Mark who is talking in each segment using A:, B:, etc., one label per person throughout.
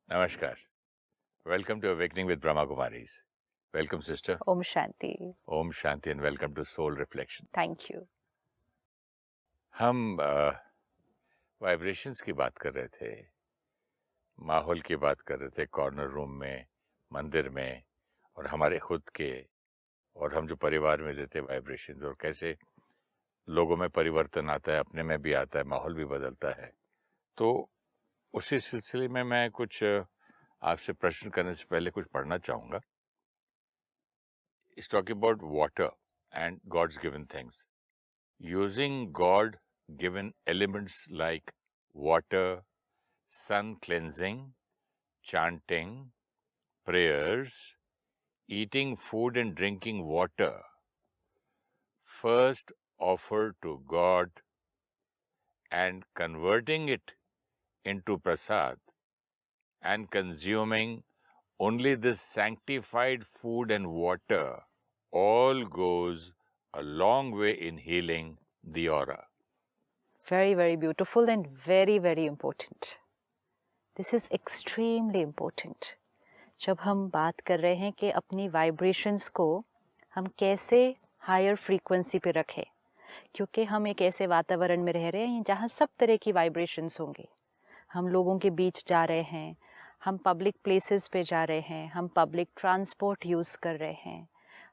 A: Namaskar. Welcome to Awakening with Brahma Kumaris. Welcome, sister.
B: Om Shanti.
A: Om Shanti and welcome to Soul Reflection.
B: Thank you.
A: हम vibrations की बात कर रहे थे, माहौल की बात कर रहे थे, कॉर्नर रूम में, मंदिर में, और हमारे खुद के, और हम जो परिवार में देते वाइब्रेशंस, और कैसे लोगों में परिवर्तन आता है, अपने में भी आता है, माहौल भी बदलता है. तो उसी सिलसिले में मैं कुछ आपसे प्रश्न करने से पहले कुछ पढ़ना चाहूँगा. It's talking about water and God's given things. Using God-given elements like water, sun cleansing, chanting, prayers, eating food and drinking water, first offered to God and converting it into prasad and consuming only this sanctified food and water all goes a long way in healing the aura.
B: Very, very beautiful and very, very important. This is extremely important. जब हम बात कर रहे हैं कि अपनी vibrations को हम कैसे हायर फ्रीक्वेंसी पे रखें, क्योंकि हम एक ऐसे वातावरण में रह रहे हैं जहाँ सब तरह की वाइब्रेशंस होंगे. हम लोगों के बीच जा रहे हैं, हम पब्लिक प्लेसेस पे जा रहे हैं, हम पब्लिक ट्रांसपोर्ट यूज़ कर रहे हैं,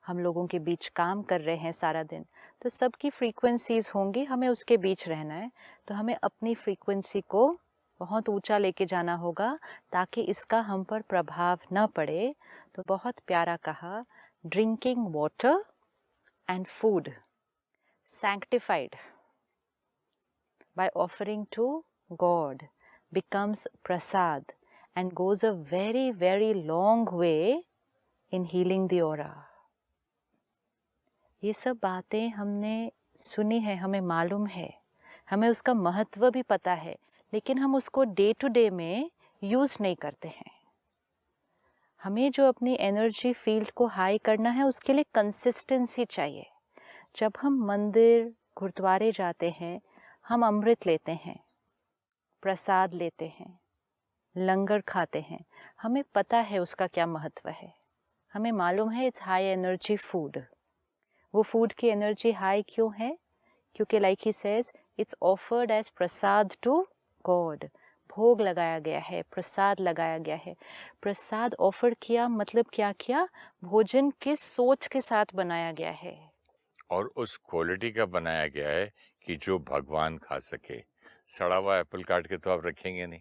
B: हम लोगों के बीच काम कर रहे हैं सारा दिन. तो सबकी फ्रीक्वेंसीज़ होंगी, हमें उसके बीच रहना है. तो हमें अपनी फ्रीक्वेंसी को बहुत ऊंचा लेके जाना होगा ताकि इसका हम पर प्रभाव न पड़े. तो बहुत प्यारा कहा, drinking water and food sanctified by offering to God becomes prasad and goes a very, very long way in healing the aura. ये सब बातें हमने सुनी है, हमें मालूम है, हमें उसका महत्व भी पता है, लेकिन हम उसको डे टू डे में यूज़ नहीं करते हैं. हमें जो अपनी एनर्जी फील्ड को हाई करना है उसके लिए कंसिस्टेंसी चाहिए. जब हम मंदिर गुरुद्वारे जाते हैं, हम अमृत लेते हैं, प्रसाद लेते हैं, लंगर खाते हैं, हमें पता है उसका क्या महत्व है. हमें मालूम है इट्स हाई एनर्जी फूड. वो फूड की एनर्जी हाई क्यों है? क्योंकि like he says it's offered as prasad to God. भोग लगाया गया है, प्रसाद लगाया गया है. प्रसाद ऑफर किया मतलब क्या किया? भोजन किस सोच के साथ बनाया गया है,
A: और उस क्वालिटी का बनाया गया है कि जो भगवान खा सके. सड़ा हुआ एप्पल काट के तो आप रखेंगे नहीं.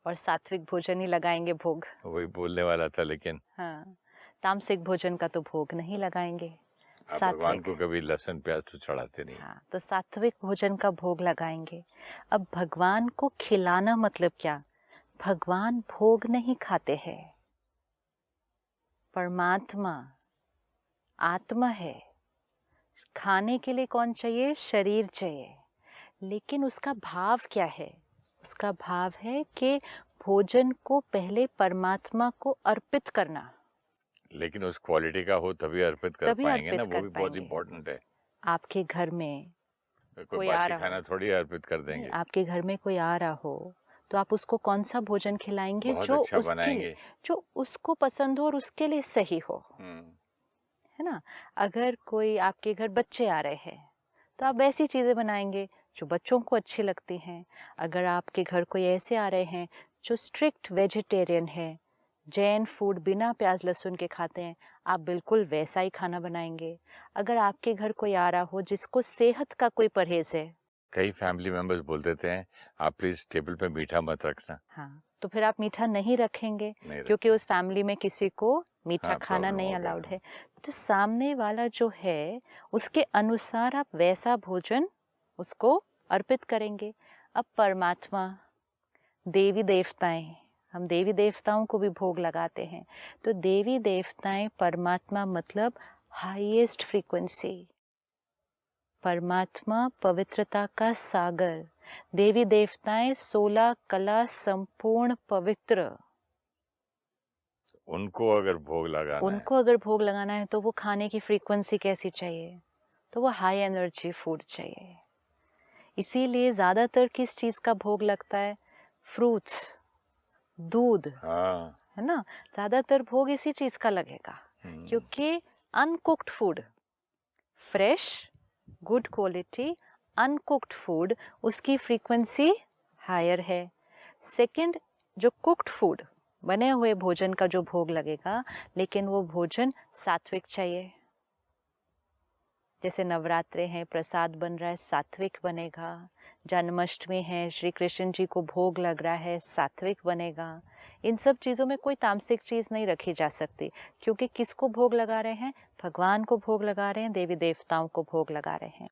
B: और सात्विक भोजन ही लगाएंगे भोग.
A: वही बोलने वाला था, लेकिन
B: हाँ, तामसिक भोजन का तो भोग नहीं लगाएंगे.
A: आप भगवान को कभी लहसुन प्याज तो चढ़ाते नहीं.
B: हाँ, तो सात्विक भोजन का भोग लगाएंगे. अब भगवान को खिलाना मतलब क्या? भगवान भोग नहीं खाते हैं. परमात्मा आत्मा है. खाने के लिए कौन चाहिए? शरीर चाहिए. लेकिन उसका भाव क्या है? उसका भाव है कि भोजन को पहले परमात्मा को अर्पित करना.
A: लेकिन उस क्वालिटी का हो तभी अर्पित कर पाएंगे ना. वो भी बहुत इम्पोर्टेंट है.
B: आपके घर में
A: कोई बासी खाना थोड़ी अर्पित कर देंगे.
B: आपके घर में कोई आ रहा हो तो आप उसको कौन सा भोजन खिलाएंगे?
A: बहुत
B: जो
A: अच्छा
B: उसके
A: बनाएंगे,
B: जो उसको पसंद हो और उसके लिए सही हो, है ना. अगर कोई आपके घर बच्चे आ रहे हैं तो आप वैसी चीज़ें बनाएंगे जो बच्चों को अच्छी लगती हैं. अगर आपके घर कोई ऐसे आ रहे हैं जो स्ट्रिक्ट वेजिटेरियन है, जैन फूड बिना प्याज लहसुन के खाते हैं, आप बिल्कुल वैसा ही खाना बनाएंगे. अगर आपके घर कोई आ रहा हो जिसको सेहत का कोई परहेज है,
A: कई फैमिली मेंबर्स बोल देते हैं आप प्लीज टेबल पे मीठा मत रखना.
B: हाँ, तो फिर आप मीठा नहीं रखेंगे
A: नहीं
B: क्योंकि उस फैमिली में किसी को मीठा खाना नहीं
A: होगा.
B: अलाउड है. तो सामने वाला जो है उसके अनुसार आप वैसा भोजन उसको अर्पित करेंगे. अब परमात्मा, देवी देवताएं, हम देवी देवताओं को भी भोग लगाते हैं. तो देवी देवताएं, परमात्मा मतलब हाईएस्ट फ्रीक्वेंसी. परमात्मा पवित्रता का सागर, देवी देवताएं 16 कला संपूर्ण पवित्र.
A: उनको अगर भोग लगाना
B: है तो वो खाने की फ्रीक्वेंसी कैसी चाहिए? तो वो हाई एनर्जी फूड चाहिए. इसीलिए ज़्यादातर किस चीज़ का भोग लगता है? फ्रूट्स, दूध,
A: हाँ।
B: है ना, ज़्यादातर भोग इसी चीज़ का लगेगा, क्योंकि uncooked food, fresh good quality uncooked food, उसकी फ्रीक्वेंसी हायर है। सेकंड, जो कुक्ड फूड, बने हुए भोजन का जो भोग लगेगा, लेकिन वो भोजन सात्विक चाहिए। जैसे नवरात्रे हैं, प्रसाद बन रहा है, सात्विक बनेगा। जन्माष्टमी है, श्री कृष्ण जी को भोग लग रहा है, सात्विक बनेगा। इन सब चीज़ों में कोई तामसिक चीज़ नहीं रखी जा सकती, क्योंकि किसको भोग लगा रहे हैं? भगवान को भोग लगा रहे हैं, देवी देवताओं को भोग लगा रहे हैं।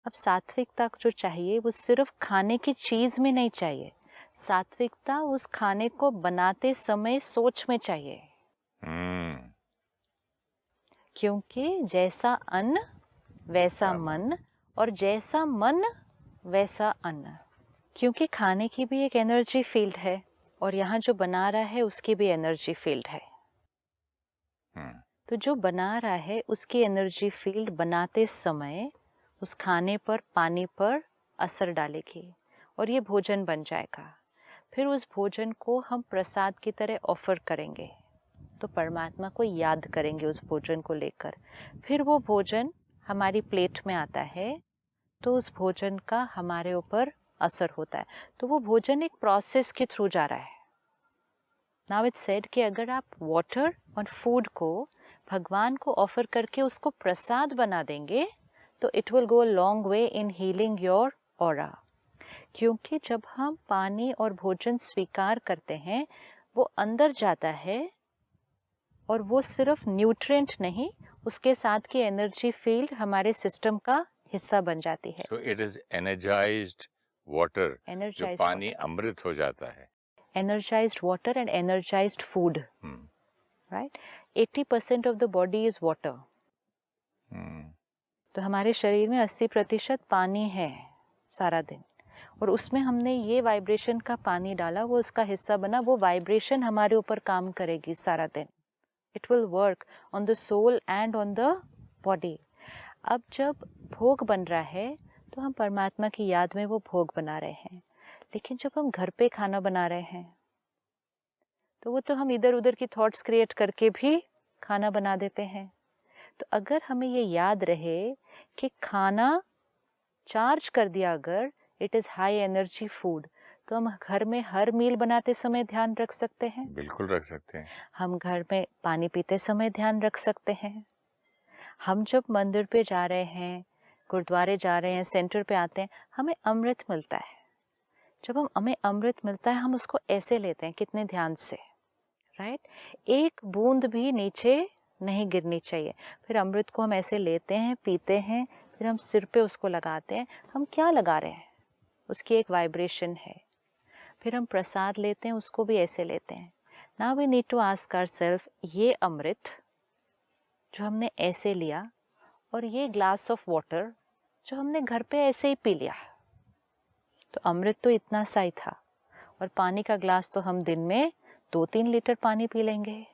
B: अब सात्विकता जो चाहिए वो सिर्फ खाने की चीज़ में नहीं चाहिए, सात्विकता उस खाने को बनाते समय सोच में चाहिए। क्योंकि जैसा अन्न वैसा मन, और जैसा मन वैसा अन्न। क्योंकि खाने की भी एक एनर्जी फील्ड है, और यहाँ जो बना रहा है उसकी भी एनर्जी फील्ड है। तो जो बना रहा है उसकी एनर्जी फील्ड बनाते समय उस खाने पर, पानी पर असर डालेगी, और ये भोजन बन जाएगा। फिर उस भोजन को हम प्रसाद की तरह ऑफर करेंगे, तो परमात्मा को याद करेंगे उस भोजन को लेकर। फिर वो भोजन हमारी प्लेट में आता है, तो उस भोजन का हमारे ऊपर असर होता है। तो वो भोजन एक प्रोसेस के थ्रू जा रहा है। नाउ इट्स सेड कि अगर आप वाटर और फूड को भगवान को ऑफर करके उसको प्रसाद बना देंगे, तो it will go a long way in healing your aura. क्योंकि जब हम पानी और भोजन स्वीकार करते हैं, वो अंदर जाता है, और वो सिर्फ न्यूट्रिएंट नहीं, उसके साथ की एनर्जी फील्ड हमारे सिस्टम का हिस्सा बन जाती है।
A: So it is energized water, जो पानी अमृत हो जाता है।
B: Energized water and energized food, right? 80% of the body is water. तो हमारे शरीर में 80% पानी है सारा दिन, और उसमें हमने ये वाइब्रेशन का पानी डाला, वो उसका हिस्सा बना, वो वाइब्रेशन हमारे ऊपर काम करेगी सारा दिन। It will work on the soul and on the body. अब जब भोग बन रहा है, तो हम परमात्मा की याद में वो भोग बना रहे हैं। लेकिन जब हम घर पे खाना बना रहे हैं, तो वो तो हम इधर उधर की थॉट्स क्रिएट करके भी खाना बना देते हैं। तो अगर हमें ये याद रहे कि खाना चार्ज कर दिया, अगर it is high energy food, तो हम घर में हर मील बनाते समय ध्यान रख सकते हैं।
A: बिल्कुल रख सकते हैं।
B: हम घर में पानी पीते समय ध्यान रख सकते हैं। हम जब मंदिर पे जा रहे हैं, गुरुद्वारे जा रहे हैं, सेंटर पे आते हैं, हमें अमृत मिलता है। जब हमें अमृत मिलता है, हम उसको ऐसे लेते हैं, कितने ध्यान से, राइट? एक बूंद भी नीचे नहीं गिरनी चाहिए। फिर अमृत को हम ऐसे लेते हैं, पीते हैं, फिर हम सिर पे उसको लगाते हैं। हम क्या लगा रहे हैं? उसकी एक वाइब्रेशन है। फिर हम प्रसाद लेते हैं, उसको भी ऐसे लेते हैं। Now we need to ask ourself, ये अमृत जो हमने ऐसे लिया, और ये ग्लास ऑफ वाटर जो हमने घर पे ऐसे ही पी लिया, तो अमृत तो इतना सा ही था, और पानी का ग्लास तो हम दिन में 2-3 लीटर पानी पी लेंगे।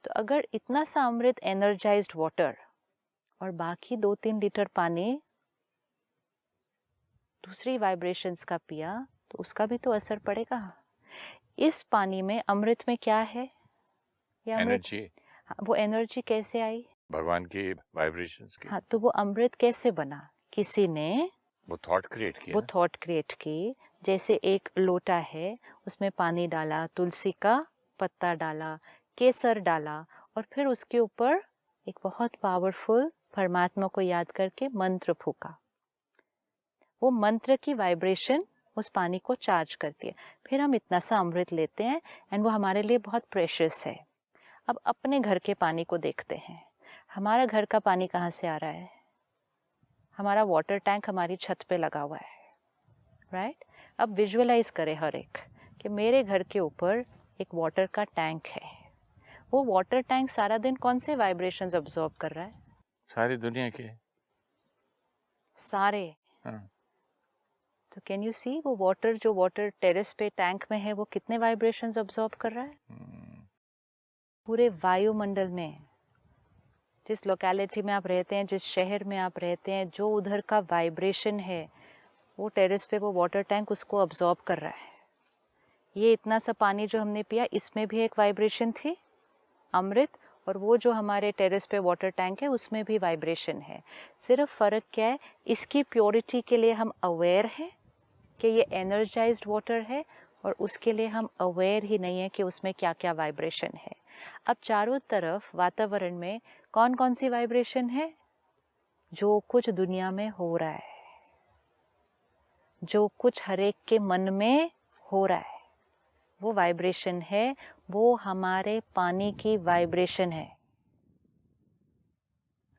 B: तो अगर इतना सा अमृत, एनर्जाइज्ड वाटर, और बाकी 2-3 लीटर पानी दूसरी वाइब्रेशंस का पिया, तो उसका भी तो असर पड़ेगा। इस पानी में अमृत में क्या है? ये
A: एनर्जी।
B: वो एनर्जी कैसे आई?
A: भगवान की वाइब्रेशंस की।
B: हाँ, तो वो अमृत कैसे बना? किसी ने
A: वो थॉट क्रिएट किया।
B: वो थॉट क्रिएट की। जैसे एक लोटा है, उसमें पानी डाला, तुलसी का पत्ता डाला, केसर डाला, और फिर उसके ऊपर एक बहुत पावरफुल परमात्मा को याद करके मंत्र फूका। वो मंत्र की वाइब्रेशन उस पानी को चार्ज करती है। फिर हम इतना सा अमृत लेते हैं, एंड वो हमारे लिए बहुत प्रेशियस है। अब अपने घर के पानी को देखते हैं। हमारा घर का पानी कहाँ से आ रहा है? हमारा वाटर टैंक हमारी छत पे लगा हुआ है, राइट? अब विजुअलाइज करें हर एक कि मेरे घर के ऊपर एक वाटर का टैंक है। वो वाटर टैंक सारा दिन कौन से वाइब्रेशंस अब्सॉर्ब कर रहा है?
A: सारी दुनिया के
B: सारे।
A: हाँ।
B: तो कैन यू सी वो वाटर जो वाटर टेरेस पे टैंक में है, वो कितने वाइब्रेशंस अब्सॉर्ब कर रहा है? पूरे वायुमंडल में, जिस लोकेलिटी में आप रहते हैं, जिस शहर में आप रहते हैं, जो उधर का वाइब्रेशन है, वो टेरेस पे वो वाटर टैंक उसको अब्सॉर्ब कर रहा है। ये इतना सा पानी जो हमने पिया, इसमें भी एक वाइब्रेशन थी, अमृत, और वो जो हमारे टेरेस पे वाटर टैंक है उसमें भी वाइब्रेशन है। सिर्फ फ़र्क क्या है, इसकी प्योरिटी के लिए हम अवेयर हैं कि ये एनर्जाइज्ड वाटर है, और उसके लिए हम अवेयर ही नहीं है कि उसमें क्या क्या वाइब्रेशन है। अब चारों तरफ वातावरण में कौन कौन सी वाइब्रेशन है? जो कुछ दुनिया में हो रहा है, जो कुछ हर एक के मन में हो रहा है, वो वाइब्रेशन है, वो हमारे पानी की वाइब्रेशन है।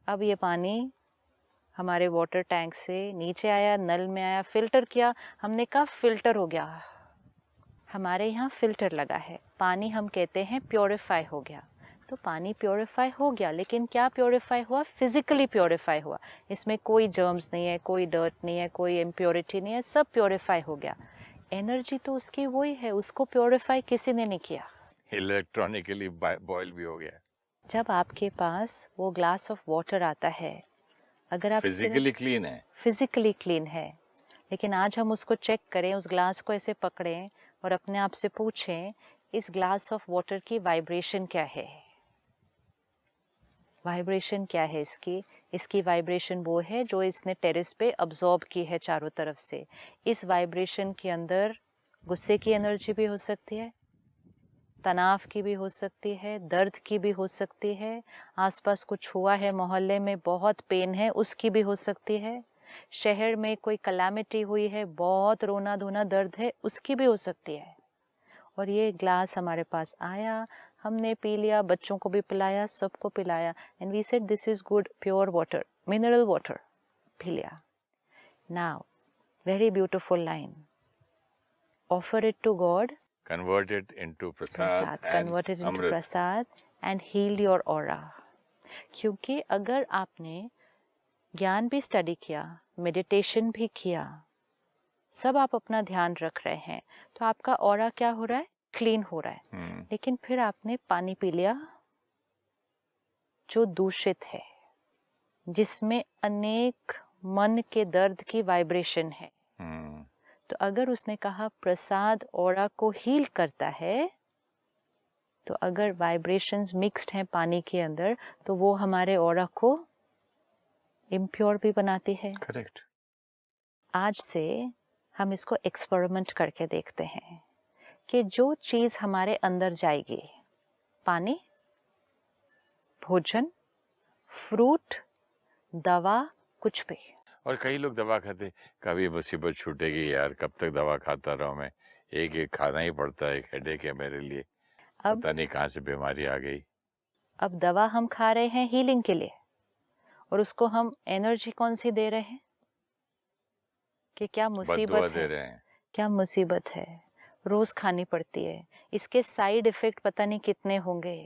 B: अब ये पानी हमारे वाटर टैंक से नीचे आया, नल में आया, फिल्टर किया, हमने कहा फिल्टर हो गया। हमारे यहाँ फिल्टर लगा है, पानी हम कहते हैं प्योरीफाई हो गया। तो पानी प्योरीफाई हो गया, लेकिन क्या प्योरीफाई हुआ? फिजिकली प्योरीफाई हुआ। इसमें कोई जर्म्स नहीं है, कोई डर्ट नहीं है, कोई इम्प्योरिटी नहीं है, सब प्योरीफाई हो गया। एनर्जी तो उसकी वही है, उसको प्योरीफाई किसी ने नहीं किया।
A: इलेक्ट्रॉनिकली बॉयल भी हो गया।
B: जब आपके पास वो ग्लास ऑफ वाटर आता है, अगर आप
A: फिजिकली क्लीन है,
B: फिजिकली क्लीन है, लेकिन आज हम उसको चेक करें, उस ग्लास को ऐसे पकड़ें और अपने आप से पूछें, इस ग्लास ऑफ वाटर की वाइब्रेशन क्या है? वाइब्रेशन क्या है इसकी? इसकी वाइब्रेशन वो है जो इसने टेरेस पे अब्जॉर्ब की है चारों तरफ से। इस वाइब्रेशन के अंदर गुस्से की एनर्जी भी हो सकती है, तनाव की भी हो सकती है, दर्द की भी हो सकती है, आसपास कुछ हुआ है, मोहल्ले में बहुत पेन है, उसकी भी हो सकती है, शहर में कोई कलामिटी हुई है, बहुत रोना धोना दर्द है, उसकी भी हो सकती है। और ये ग्लास हमारे पास आया, हमने पी लिया, बच्चों को भी पिलाया, सबको पिलाया, and we said this is good pure water, mineral water, पी लिया। Now very beautiful line, offer it to God,
A: convert it into prasad
B: convert it
A: and
B: into
A: amrit.
B: prasad and heal your aura। क्योंकि अगर आपने ज्ञान भी study किया, meditation भी किया, सब आप अपना ध्यान रख रहे हैं, तो आपका ऑरा क्या हो रहा है? क्लीन हो रहा है। लेकिन फिर आपने पानी पी लिया जो दूषित है, जिसमें अनेक मन के दर्द की वाइब्रेशन है। तो अगर उसने कहा प्रसाद ऑरा को हील करता है, तो अगर वाइब्रेशंस मिक्स्ड हैं पानी के अंदर, तो वो हमारे ऑरा को इम्प्योर भी बनाती है।
A: करेक्ट।
B: आज से हम इसको एक्सपेरिमेंट करके देखते हैं कि जो चीज़ हमारे अंदर जाएगी, पानी, भोजन, फ्रूट, दवा, कुछ भी।
A: और कई लोग दवा खाते, कभी मुसीबत छूटेगी यार, कब तक दवा खाता रहूं मैं, एक एक खाना ही पड़ता है, एक हेडेक है मेरे लिए,
B: अब
A: पता नहीं कहाँ से बीमारी आ गई।
B: अब दवा हम खा रहे हैं हीलिंग के लिए, और उसको हम एनर्जी कौन सी दे रहे हैं? कि क्या मुसीबत
A: दे
B: है,
A: रहे हैं।
B: क्या मुसीबत है, रोज खानी पड़ती है, इसके साइड इफेक्ट पता नहीं कितने होंगे,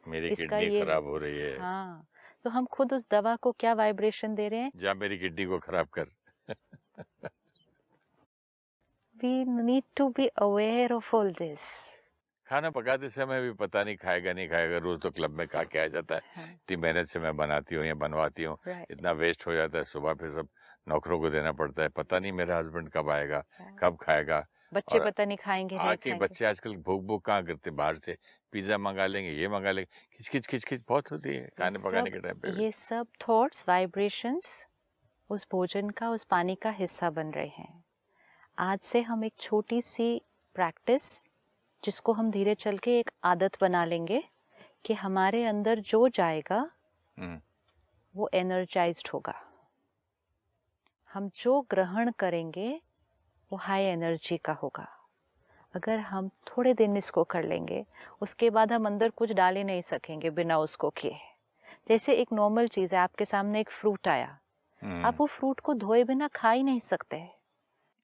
A: मेरी
B: इसका
A: किडनी
B: ये
A: खराब हो रही है।
B: हाँ, तो हम खुद उस दवा को क्या वाइब्रेशन दे रहे हैं?
A: जा मेरी किडनी को खराब कर।
B: We need to be aware of all this।
A: खाना पकाते समय भी पता नहीं खाएगा नहीं खाएगा, रोज तो क्लब में खा के आ जाता है।
B: हाँ।
A: इतनी मेहनत से मैं बनाती हूँ या बनवाती हूँ,
B: Right।
A: इतना वेस्ट हो जाता है, सुबह फिर सब नौकरों को देना पड़ता है, पता नहीं मेरा हस्बैंड कब आएगा, कब खाएगा।
B: बच्चे
A: और
B: पता नहीं खाएंगे नहीं
A: आके
B: खाएंगे।
A: बच्चे आजकल भूख भूख कहाँ करते, बाहर से पिज्जा मंगा लेंगे, ये मंगा लेंगे, खिचखिच खिचखिच बहुत होती है खाने पकाने के टाइम पे भी।
B: ये सब थॉट्स, वाइब्रेशंस उस भोजन का, उस पानी का हिस्सा बन रहे हैं। आज से हम एक छोटी सी प्रैक्टिस, जिसको हम धीरे चल के एक आदत बना लेंगे, कि हमारे अंदर जो जाएगा वो एनर्जाइज्ड होगा। हम जो ग्रहण करेंगे वो हाई एनर्जी का होगा। अगर हम थोड़े दिन इसको कर लेंगे, उसके बाद हम अंदर कुछ डाल ही नहीं सकेंगे बिना उसको किए। जैसे एक नॉर्मल चीज़ है, आपके सामने एक फ्रूट आया, आप वो फ्रूट को धोए बिना खा ही नहीं सकते।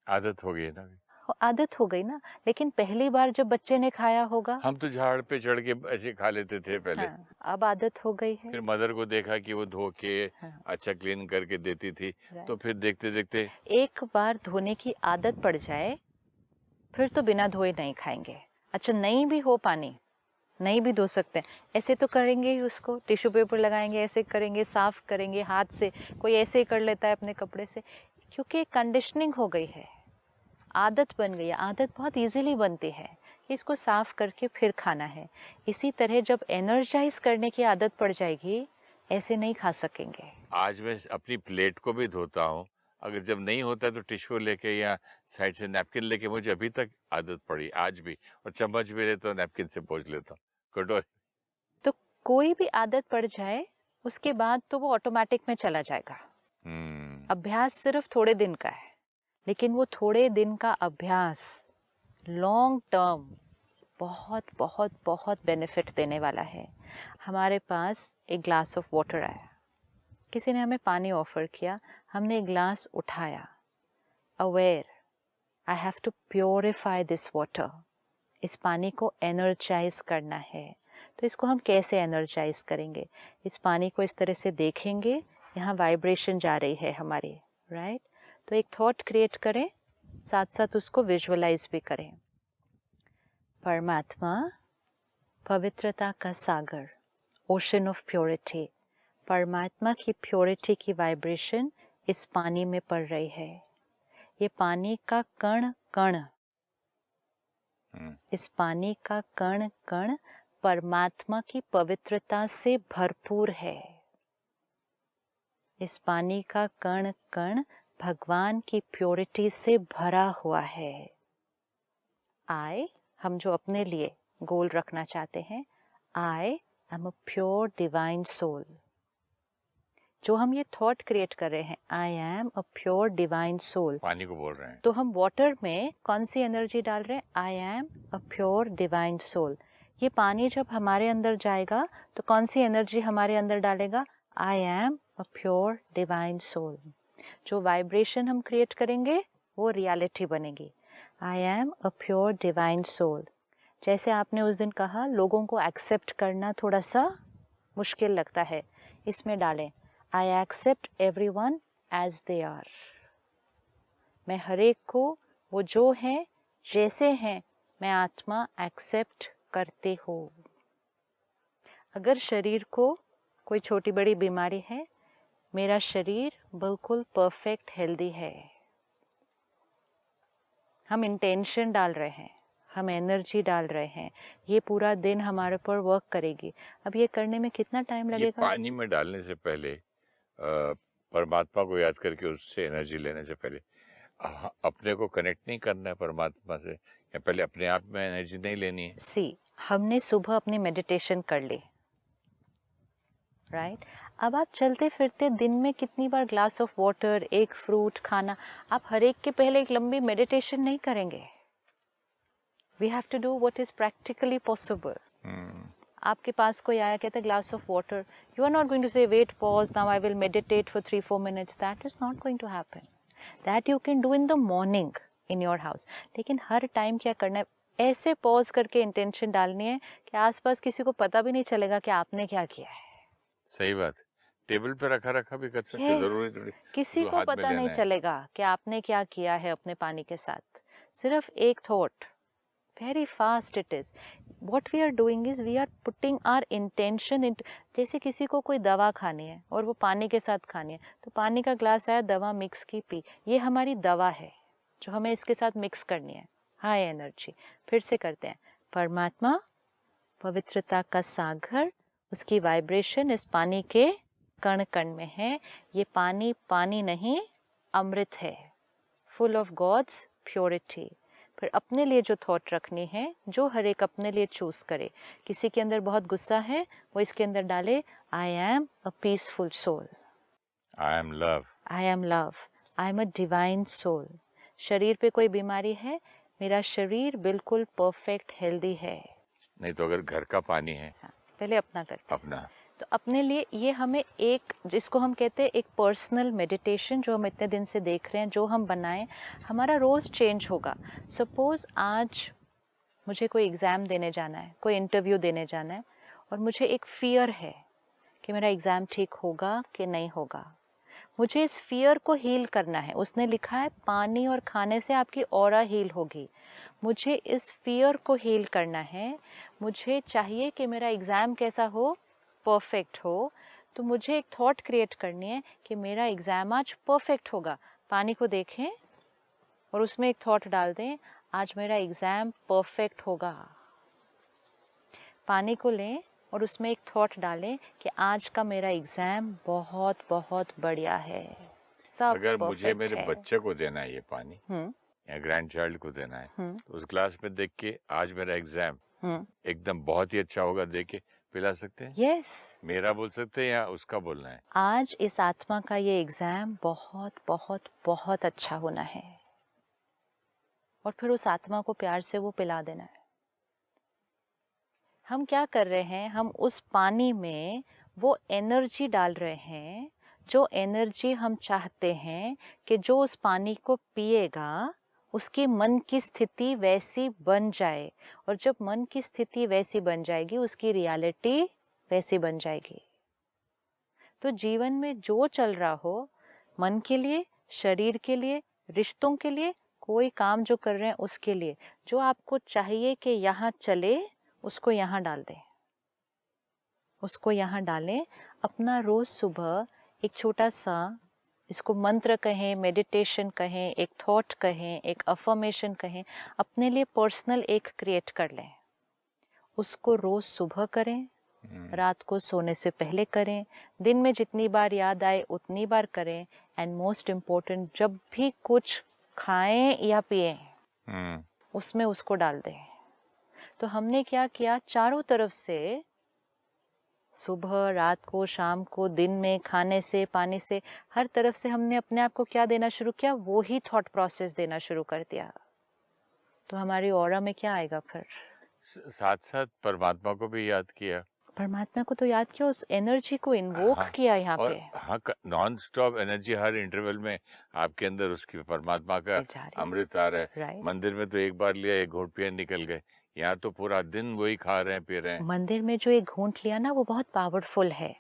A: आदत हो गई ना,
B: आदत हो गई ना। लेकिन पहली बार जब बच्चे ने खाया होगा,
A: हम तो झाड़ पे चढ़ के ऐसे खा लेते थे पहले।
B: हाँ, अब आदत हो गई है।
A: फिर मदर को देखा कि वो धो के अच्छा क्लीन करके देती थी, तो फिर देखते देखते
B: एक बार धोने की आदत पड़ जाए, फिर तो बिना धोए नहीं खाएंगे। अच्छा, नहीं भी हो पानी, नहीं भी धो सकते हैं, ऐसे तो करेंगे ही, उसको टिश्यू पेपर लगाएंगे, ऐसे करेंगे, साफ करेंगे हाथ से, कोई ऐसे ही कर लेता है अपने कपड़े से, क्योंकि कंडीशनिंग हो गई है, आदत बन गई है। आदत बहुत इजीली बनती है, इसको साफ करके फिर खाना है। इसी तरह जब एनर्जाइज करने की आदत पड़ जाएगी, ऐसे नहीं खा सकेंगे।
A: आज मैं अपनी प्लेट को भी धोता हूँ, अगर जब नहीं होता तो टिश्यू लेके या साइड से नैपकिन लेके, मुझे अभी तक आदत पड़ी आज भी, और चम्मच भी ले तो नैपकिन से पोंछ लेता हूँ, कटोरी।
B: तो कोई भी आदत पड़ जाए उसके बाद तो वो ऑटोमेटिक में चला जाएगा। अभ्यास सिर्फ थोड़े दिन का है, लेकिन वो थोड़े दिन का अभ्यास लॉन्ग टर्म बहुत बहुत बहुत बेनिफिट देने वाला है। हमारे पास एक ग्लास ऑफ वाटर आया, किसी ने हमें पानी ऑफर किया, हमने एक ग्लास उठाया, aware I have to purify this water, इस पानी को एनर्जाइज करना है। तो इसको हम कैसे एनर्जाइज करेंगे? इस पानी को इस तरह से देखेंगे, यहाँ वाइब्रेशन जा रही है हमारी, राइट? तो एक थॉट क्रिएट करें, साथ साथ उसको विजुअलाइज भी करें। परमात्मा, पवित्रता का सागर, ओशन ऑफ प्योरिटी, परमात्मा की प्योरिटी की वाइब्रेशन इस पानी में पड़ रही है। ये पानी का कण कण, इस पानी का कण कण परमात्मा की पवित्रता से भरपूर है। इस पानी का कण कण भगवान की प्योरिटी से भरा हुआ है। हम जो अपने लिए गोल रखना चाहते हैं, I am a pure divine soul. जो हम ये थॉट क्रिएट कर रहे हैं, I am a pure divine soul,
A: पानी को बोल रहे हैं,
B: तो हम वाटर में कौन सी एनर्जी डाल रहे हैं? I am a pure divine soul. ये पानी जब हमारे अंदर जाएगा तो कौन सी एनर्जी हमारे अंदर डालेगा? I am a pure divine soul. जो वाइब्रेशन हम क्रिएट करेंगे वो रियलिटी बनेगी। I am a pure divine soul. जैसे आपने उस दिन कहा, लोगों को एक्सेप्ट करना थोड़ा सा मुश्किल लगता है, इसमें डालें I accept everyone as they are. मैं हर एक को वो जो हैं जैसे हैं, मैं आत्मा एक्सेप्ट करते हो। अगर शरीर को कोई छोटी बड़ी बीमारी है, मेरा शरीर बिल्कुल परफेक्ट हेल्दी है। हम इंटेंशन डाल रहे हैं, हम एनर्जी डाल रहे हैं, ये पूरा दिन हमारे ऊपर वर्क करेगी। अब ये करने में कितना टाइम लगेगा?
A: ये पानी में डालने से पहले परमात्मा को याद करके उससे एनर्जी लेने से पहले अपने को कनेक्ट नहीं करना है परमात्मा से, या पहले अपने आप में एनर्जी नहीं लेनी है?
B: हमने सुबह अपनी मेडिटेशन कर ली, राइट? अब आप चलते फिरते दिन में कितनी बार ग्लास ऑफ वाटर, एक फ्रूट खाना, आप हर एक के पहले एक लंबी मेडिटेशन नहीं करेंगे। We have to do what is practically possible. आपके पास कोई आया, कहता है glass of water, you are not going to say wait, pause, now I will meditate for 3-4 minutes. That is not going to happen. That you can do in the morning in your house. लेकिन हर time क्या करना है? ऐसे pause करके intention डालनी है कि आसपास किसी को पता भी नहीं चलेगा कि आपने क्या किया है।
A: सही बात। टेबल पे रखा भी कर सकते, जरूरी थोड़ी
B: किसी को पता नहीं चलेगा कि आपने क्या किया है अपने पानी के साथ। सिर्फ एक thought, very fast it is. What we are doing is we are putting our intention in. जैसे किसी को कोई दवा खानी है और वो पानी के साथ खानी है, तो पानी का ग्लास आया, दवा मिक्स की, पी। ये हमारी दवा है जो हमें इसके साथ मिक्स करनी है, हाई एनर्जी। फिर से करते हैं, परमात्मा, पवित्रता का सागर, उसकी वाइब्रेशन इस पानी के कण कण में है। ये पानी पानी नहीं, अमृत है, फुल ऑफ गॉड्स प्योरिटी। फिर अपने लिए जो थॉट रखनी है, जो हर एक अपने लिए चूज करे। किसी के अंदर बहुत गुस्सा है, वो इसके अंदर डाले, I am a peaceful soul,
A: I am love,
B: I am love, I am a divine soul. शरीर पे कोई बीमारी है, मेरा शरीर बिल्कुल परफेक्ट हेल्दी है।
A: नहीं तो अगर घर का पानी है,
B: पहले अपना करते हैं।
A: अपना,
B: तो अपने लिए ये हमें एक, जिसको हम कहते हैं एक पर्सनल मेडिटेशन, जो हम इतने दिन से देख रहे हैं, जो हम बनाएं, हमारा रोज़ चेंज होगा। सपोज़ आज मुझे कोई एग्ज़ाम देने जाना है, कोई इंटरव्यू देने जाना है, और मुझे एक फ़ियर है कि मेरा एग्ज़ाम ठीक होगा कि नहीं होगा। मुझे इस फ़ियर को हील करना है। उसने लिखा है पानी और खाने से आपकी ऑरा हील होगी। मुझे इस फ़ियर को हील करना है। मुझे चाहिए कि मेरा एग्ज़ाम कैसा हो, परफेक्ट हो। तो मुझे एक थॉट क्रिएट करनी है कि मेरा एग्ज़ाम आज परफेक्ट होगा। पानी को देखें और उसमें एक थॉट डाल दें, आज मेरा एग्ज़ाम परफेक्ट होगा। पानी को लें और उसमें एक थॉट डालें कि आज का मेरा एग्ज़ाम बहुत बहुत बढ़िया है, सब
A: अगर मुझे
B: परफेक्ट
A: मेरे
B: है।
A: बच्चे को देना है ये पानी
B: हम्म
A: या ग्रैंड चाइल्ड को देना है,
B: हम्म
A: तो उस ग्लास में देख के आज मेरा एग्जाम
B: हम्म
A: एकदम बहुत ही अच्छा होगा देख के पिला सकते हैं।
B: यस,
A: मेरा बोल सकते हैं या उसका बोलना है?
B: आज इस आत्मा का ये एग्ज़ाम बहुत बहुत बहुत अच्छा होना है, और फिर उस आत्मा को प्यार से वो पिला देना है। हम क्या कर रहे हैं, हम उस पानी में वो एनर्जी डाल रहे हैं, जो एनर्जी हम चाहते हैं कि जो उस पानी को पिएगा उसकी मन की स्थिति वैसी बन जाए, और जब मन की स्थिति वैसी बन जाएगी उसकी रियलिटी वैसी बन जाएगी। तो जीवन में जो चल रहा हो, मन के लिए, शरीर के लिए, रिश्तों के लिए, कोई काम जो कर रहे हैं उसके लिए, जो आपको चाहिए कि यहाँ चले उसको यहाँ डाल दें, उसको यहाँ डालें। अपना रोज सुबह एक छोटा सा, इसको मंत्र कहें, मेडिटेशन कहें, एक थॉट कहें, एक अफर्मेशन कहें, अपने लिए पर्सनल एक क्रिएट कर लें। उसको रोज सुबह करें, रात को सोने से पहले करें, दिन में जितनी बार याद आए उतनी बार करें, एंड मोस्ट इम्पोर्टेंट जब भी कुछ खाएं या पिए उसमें उसको डाल दें। तो हमने क्या किया, चारों तरफ से, सुबह, रात को, शाम को, दिन में, खाने से, पानी से, हर तरफ से हमने अपने आप को क्या देना शुरू किया, वो ही थॉट प्रोसेस देना शुरू कर दिया। तो हमारी ऑरा में क्या आएगा फिर?
A: साथ साथ परमात्मा को भी याद किया,
B: परमात्मा को तो याद किया, उस एनर्जी को इन्वोक किया यहाँ
A: और
B: पे।
A: हाँ, नॉन स्टॉप एनर्जी हर इंटरवल में आपके अंदर उसकी परमात्मा का अमृत आ रहा है। मंदिर में तो एक बार लिया, एक घूंट पिए निकल गए, यहाँ तो पूरा दिन वही खा रहे हैं, पी रहे हैं।
B: मंदिर में जो एक घूंट लिया ना वो बहुत पावरफुल है,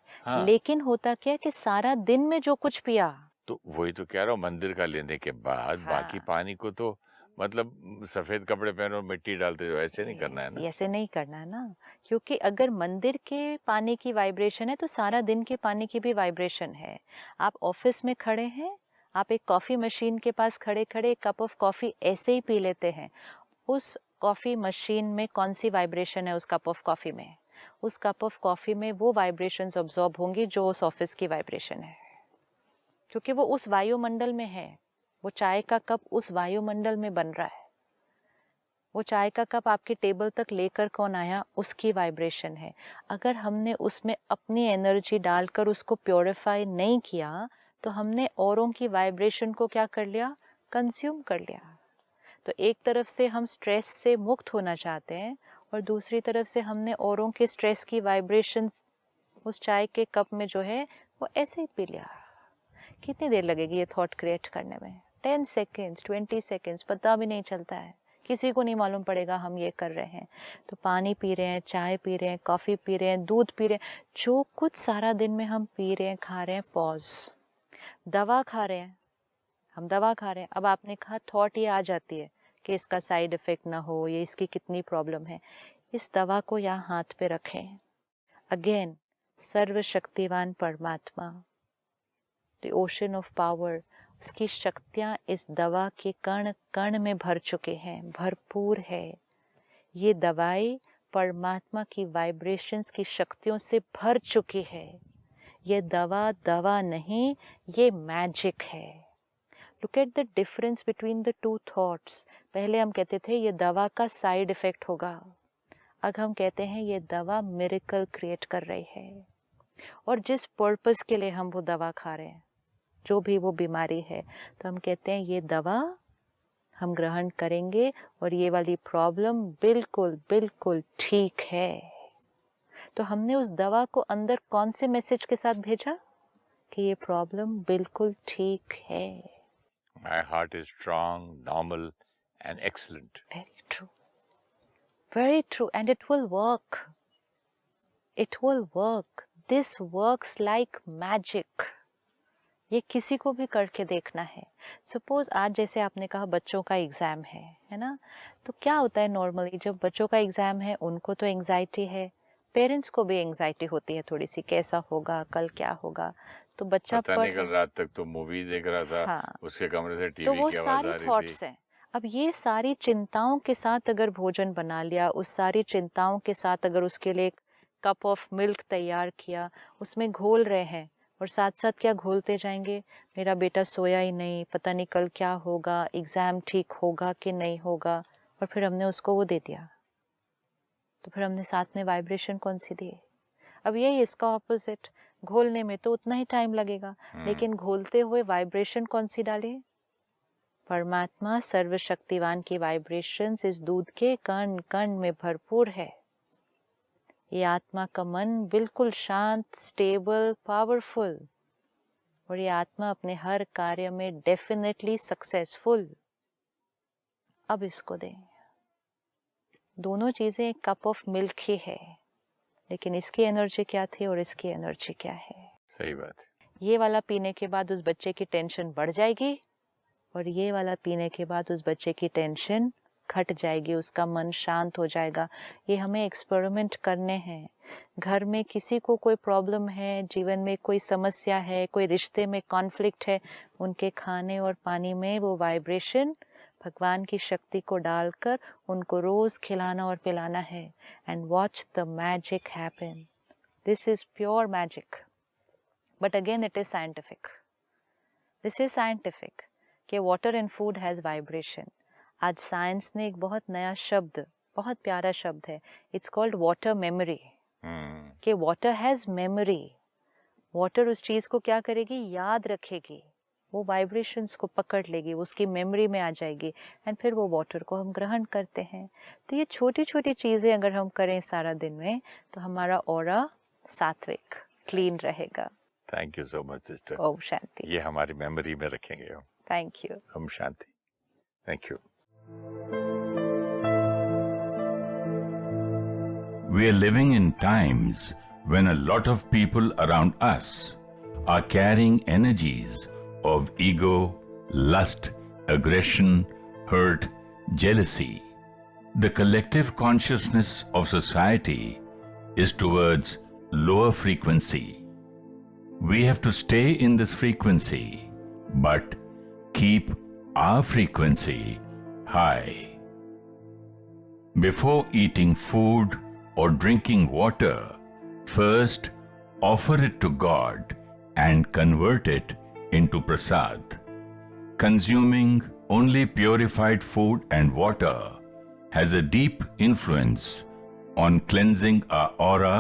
B: लेकिन होता क्या कि सारा दिन में जो कुछ पिया,
A: तो वही तो कह रहा हूँ, मंदिर का लेने के बाद बाकी पानी को तो मतलब सफेद कपड़े पहनो, मिट्टी डालते हो, ऐसे नहीं करना है ना।
B: ऐसे नहीं करना है ना, क्योंकि अगर मंदिर के पानी की वाइब्रेशन है तो सारा दिन के पानी की भी वाइब्रेशन है। आप ऑफिस में खड़े हैं, आप एक कॉफी मशीन के पास खड़े खड़े एक कप ऑफ कॉफी ऐसे ही पी लेते हैं, उस कॉफी मशीन में कौन सी वाइब्रेशन है उस कप ऑफ कॉफी में? उस कप ऑफ कॉफी में वो वाइब्रेशंस ऑब्जॉर्ब होंगी जो उस ऑफिस की वाइब्रेशन है, क्योंकि वो उस वायुमंडल में है। वो चाय का कप उस वायुमंडल में बन रहा है। वो चाय का कप आपके टेबल तक लेकर कौन आया, उसकी वाइब्रेशन है। अगर हमने उसमें अपनी एनर्जी डालकर उसको प्योरीफाई नहीं किया तो हमने औरों की वाइब्रेशन को क्या कर लिया, कंज्यूम कर लिया। तो एक तरफ से हम स्ट्रेस से मुक्त होना चाहते हैं और दूसरी तरफ से हमने औरों के स्ट्रेस की वाइब्रेशन उस चाय के कप में जो है वो ऐसे ही पी लिया। कितनी देर लगेगी ये थॉट क्रिएट करने में? 10 सेकेंड्स, 20 सेकेंड्स, पता भी नहीं चलता है, किसी को नहीं मालूम पड़ेगा हम ये कर रहे हैं। तो पानी पी रहे हैं, चाय पी रहे हैं, कॉफ़ी पी रहे हैं, दूध पी रहे हैं, जो कुछ सारा दिन में हम पी रहे हैं, खा रहे हैं, पॉज। दवा खा रहे हैं, हम दवा खा रहे हैं, अब आपने कहा थॉट ये आ जाती है कि इसका साइड इफ़ेक्ट ना हो, ये इसकी कितनी प्रॉब्लम है। इस दवा को यहाँ हाथ पे रखें। अगेन, सर्वशक्तिवान परमात्मा, द ओशन ऑफ पावर, उसकी शक्तियाँ इस दवा के कण कण में भर चुके हैं, भरपूर है। ये दवाई परमात्मा की वाइब्रेशंस की शक्तियों से भर चुकी है। ये दवा दवा नहीं, ये मैजिक है। Look at the difference between the two thoughts. पहले हम कहते थे ये दवा का साइड इफेक्ट होगा, अब हम कहते हैं ये दवा मिरेकल क्रिएट कर रही है। और जिस पर्पस के लिए हम वो दवा खा रहे हैं, जो भी वो बीमारी है, तो हम कहते हैं ये दवा हम ग्रहण करेंगे और ये वाली प्रॉब्लम बिल्कुल बिल्कुल ठीक है। तो हमने उस दवा को अंदर कौन से मैसेज के साथ भेजा कि ये प्रॉब्लम बिल्कुल ठीक है।
A: My heart is strong, normal and excellent.
B: Very true. Very true, and it will work. It will work. This works like magic. ये किसी को भी करके देखना है। सपोज आज जैसे आपने कहा बच्चों का एग्ज़ाम है ना, तो क्या होता है नॉर्मली जब बच्चों का एग्ज़ाम है उनको तो एंग्जाइटी है, पेरेंट्स को भी एंग्जाइटी होती है थोड़ी सी, कैसा होगा, कल क्या होगा। तो बच्चा
A: पता नहीं, कल रात तक तो मूवी देख रहा था, उसके कमरे से टीवी
B: तो वो
A: की आवाज़ आ
B: सारी
A: रही
B: थॉट्स
A: थी।
B: हैं। अब ये सारी चिंताओं के साथ अगर भोजन बना लिया, उस सारी चिंताओं के साथ अगर उसके लिए एक कप ऑफ मिल्क तैयार किया, उसमें घोल रहे हैं और साथ साथ क्या घोलते जाएंगे, मेरा बेटा सोया ही नहीं, पता नहीं कल क्या होगा, एग्ज़ाम ठीक होगा कि नहीं होगा, और फिर हमने उसको वो दे दिया, तो फिर हमने साथ में वाइब्रेशन कौन सी दी? अब यही इसका ऑपोजिट, घोलने में तो उतना ही टाइम लगेगा, लेकिन घोलते हुए वाइब्रेशन कौन सी डालें? परमात्मा सर्वशक्तिवान की वाइब्रेशंस इस दूध के कण कण में भरपूर है। ये आत्मा का मन बिल्कुल शांत, स्टेबल, पावरफुल, और ये आत्मा अपने हर कार्य में डेफिनेटली सक्सेसफुल। अब इसको दें। दोनों चीजें एक कप ऑफ मिल्क ही है, लेकिन इसकी एनर्जी क्या थी और इसकी एनर्जी क्या है?
A: सही बात है।
B: ये वाला पीने के बाद उस बच्चे की टेंशन बढ़ जाएगी, और ये वाला पीने के बाद उस बच्चे की टेंशन घट जाएगी, उसका मन शांत हो जाएगा। ये हमें एक्सपेरिमेंट करने हैं। घर में किसी को कोई प्रॉब्लम है, जीवन में कोई समस्या है, कोई रिश्ते में कॉन्फ्लिक्ट है, उनके खाने और पानी में वो वाइब्रेशन भगवान की शक्ति को डालकर उनको रोज खिलाना और पिलाना है। And watch the magic happen. This is pure magic, but again it is scientific. This is scientific कि water and food has vibration. आज साइंस ने एक बहुत नया शब्द, बहुत प्यारा शब्द है, इट्स कॉल्ड वाटर मेमोरी, कि वाटर हैज़ मेमोरी। वाटर उस चीज़ को क्या करेगी? याद रखेगी, वो वाइब्रेशंस को पकड़ लेगी, उसकी मेमोरी में आ जाएगी, एंड फिर वो वाटर को हम ग्रहण करते हैं। तो ये छोटी छोटी चीज़ें अगर हम करें सारा दिन में, तो हमारा ऑरा सात्विक, क्लीन रहेगा।
A: Thank you so much sister.
B: ओम शांति।
A: ये हमारी मेमोरी में रखेंगे हम।
B: Thank you.
A: ओम शांति। Thank you.
C: We are living in times when a lot of people around us are carrying energies of ego, lust, aggression, hurt, jealousy. The collective consciousness of society is towards lower frequency. We have to stay in this frequency, but keep our frequency high. Before eating food or drinking water, first offer it to God and convert it into prasad. Consuming only purified food and water has a deep influence on cleansing our aura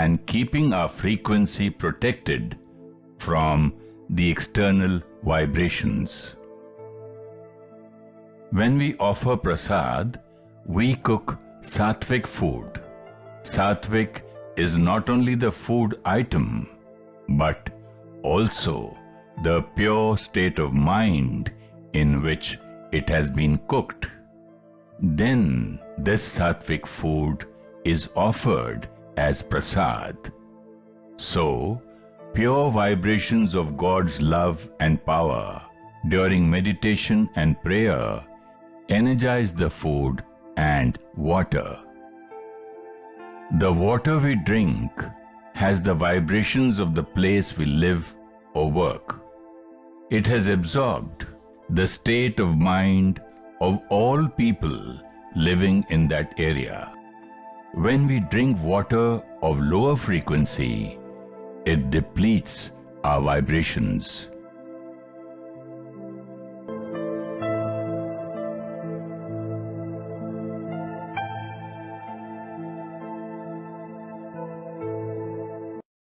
C: and keeping our frequency protected from the external vibrations. When we offer prasad, we cook sattvic food. Sattvic is not only the food item, but also the pure state of mind in which it has been cooked. Then this sattvic food is offered as prasad. So, pure vibrations of God's love and power during meditation and prayer energize the food and water. The water we drink has the vibrations of the place we live or work. It has absorbed the state of mind of all people living in that area. When we drink water of lower frequency, it depletes our vibrations.